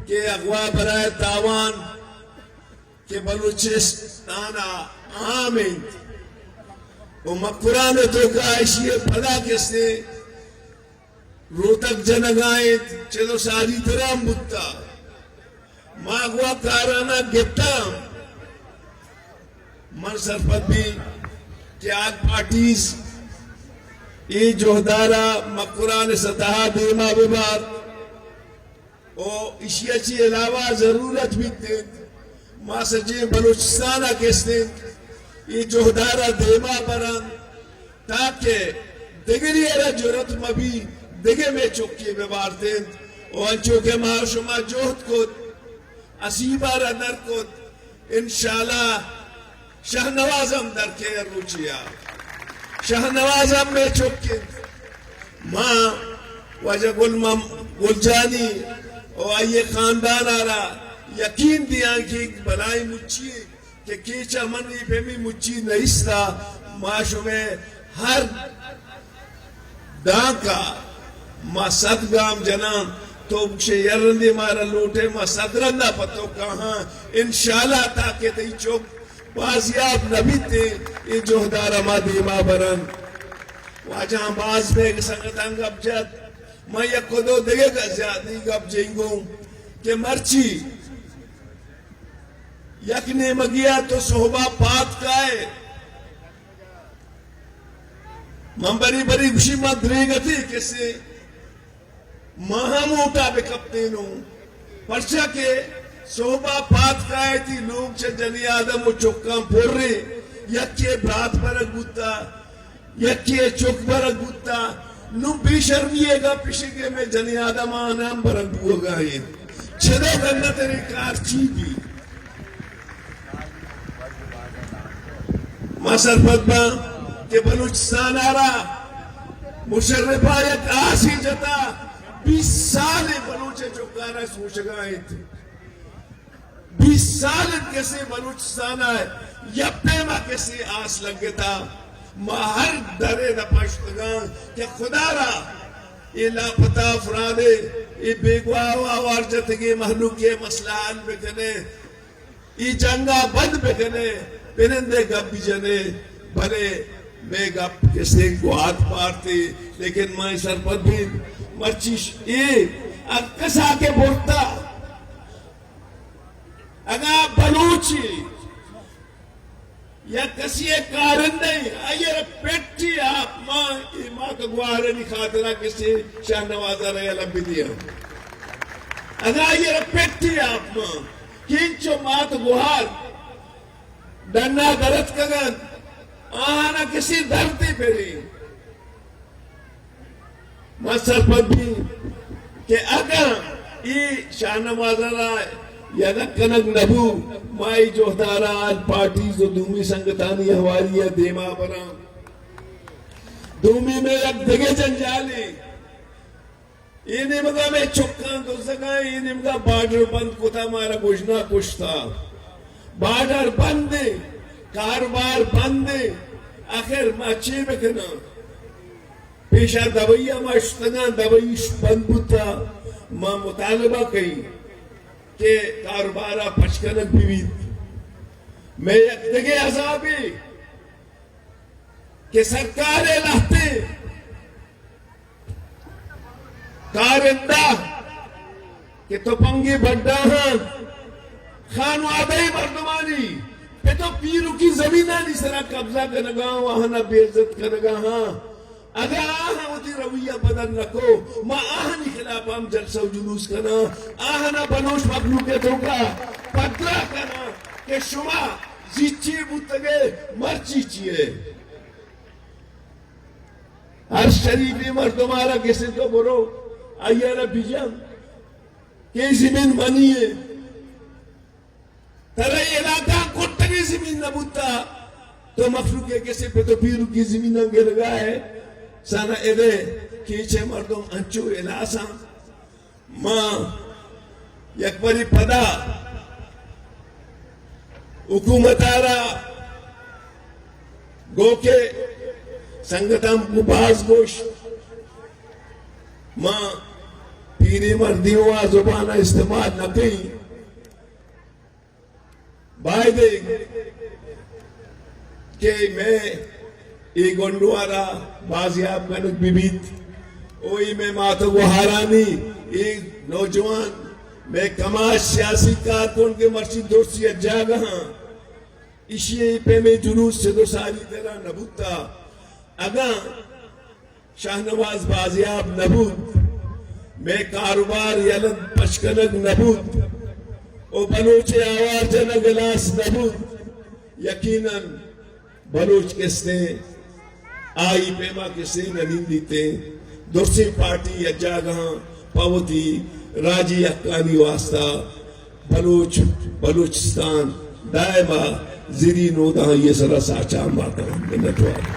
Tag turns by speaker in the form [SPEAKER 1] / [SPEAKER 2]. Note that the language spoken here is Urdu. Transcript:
[SPEAKER 1] کہ اغوا برائے تاوان کہ بلوچستان آمین و مقران تو کائشی پدا کسے روتک جنگائیں چلو ساری طرح بتا ما اغوا کارانا گپتا من سرپت بھی کہ آج پارٹیز ای جوہدارا مقران سطح دیما ببار او اسی اچھی علاوہ ضرورت بھی دیں ما سجے بلوچستانہ کس دیں ای جوہدارا دیما بران تاکہ دگری ایرہ جورت مبی دگے میں چکی ببار دیں او انچو کے ماہ شما جوہد کو اسیبہ را در کو انشاءاللہ شہنوازم در کے روچیا شہنوازم میں چکی ماں وجہ گل جانی او آئیے خاندان آرہ یقین دیا کہ بلائی مچی کہ کیچا منی پہ بھی مچی نئیستا معاشو میں ہر دانکا ما صد گام جنان تو بکشے یرندی مارا لوٹے ما صد رندہ پتو کہاں انشاءاللہ تاکہ دی چوک بازیاب نبی تے یہ جوہدارہ ما دیما برن واجہاں باز میں سنگتاں گب جد میں یک دو دگے گا زیادی گب جنگوں کہ مرچی یک نے مگیا تو صحبہ پات کائے من بری بری گوشی من دریگتی کسی ماہا موٹا بکپتینوں پرچہ کے صحبہ پات کائے تھی لوگ چھے جنی آدم و چکاں پور رہے یکی برات برک بوتا یکی چک برک بوتا نو بھی شرمیے گا پیشگے میں جنی آدم آنام برک بو گئے چھدو گندہ تیرے کار چی بھی مصر فتبہ کہ بلوچستان آرہ مشرفہ یک آسی جتا 20 سال بلوچے چکارہ سوچگائیں تھے 20 سال کسی بلوچستان آئے یپے ماں کسی آس لگتا ماں ہر درے نپاشتگان کہ خدا را یہ لاپتہ افرادے یہ بیگواہ آوار جتگی محلوق کے مسئلہ حل بکنے یہ جنگا بند بکنے پرندے گپ بھی جنے بھلے میں گپ کسی کو ہاتھ پارتے لیکن میں سر پر بھی مرچیش یہ کسا کے بولتا اگر بلوچی یا کسی کارن نہیں آئیے پیٹی آپ ماں کا گوارے نہیں خاطرہ کسی شاہ نوازہ رہے لبی دیا اگر آئیے پیٹی آپ ماں کینچو ماں کا گوار ڈننا غلط کگن آنا کسی دھرتی پھری مصر پر بھی کہ اگر یہ شاہ نوازہ رہے یا نکنگ نبو مائی جوہدارہ آج پارٹیز و دومی سنگتانی ہماری ہے دیما برا دومی میں یک دگے جنجالی یہ نمگا میں چکان تو سکائیں یہ نمگا بارڈر بند کتا مارا گوشنا کشتا بارڈر بند کاروبار بند آخر ماچے بکنا پیشہ دوئیہ ماشتنا دوئیش بند بتا ماں مطالبہ کئی کہ کاروبارہ پچکنک بیوید میں یک دگے عذابی کہ سرکار لہتے کارندہ کہ تو پنگی بڑھا ہاں خانو آدھائی مردمانی پہ تو پیرو کی زمینہ نہیں سرا قبضہ کرنگا وہاں بے عزت کرنگا ہاں اگر آہاں ہوتی رویہ بدل رکھو ما آہانی خلاف ہم جلسہ و جلوس کرنا آہانا بنوش مخلوقیتوں کا پدرہ کرنا کہ شما زیچی بودتگے مرچی چیئے ہر شریفی مردمارا کسی تو برو آئیارا بیجام کہ زمین منی ہے ترہی علاقہ کتنی زمین نبوتا تو مخلوق ہے کسی پہ تو پیرو کی زمین گر گا ہے سانا ایدے کیچے مردم انچو الاسا ماں یک بری پدا حکومت آرہ گو کے سنگتم کو باز گوش ماں پیری مردیوں آ زبانہ استعمال نہ کہیں بھائی دیکھ کہ میں ایک گنڈوارا بازیاب کنک بیبیت اوئی میں ماتو گوھارانی ایک نوجوان میں کماش سیاسی کارکن کے مرشد دوستی اجاگا ہاں اشیئے پہ میں جلوس سے دو ساری طرح نبوتا اگاں شاہنواز بازیاب نبوت میں کاروبار یلد پشکنگ نبوت او بلوچ آوار جنگ گلاس نبوت یقیناً بلوچ کسنے آئی پیما کسے ننین دیتے دوسری پارٹی اجاگاں پاوتی راجی اکانی واسطہ بلوچستان دائما زیری نودہ یہ سرا ساچا ماتا منتوار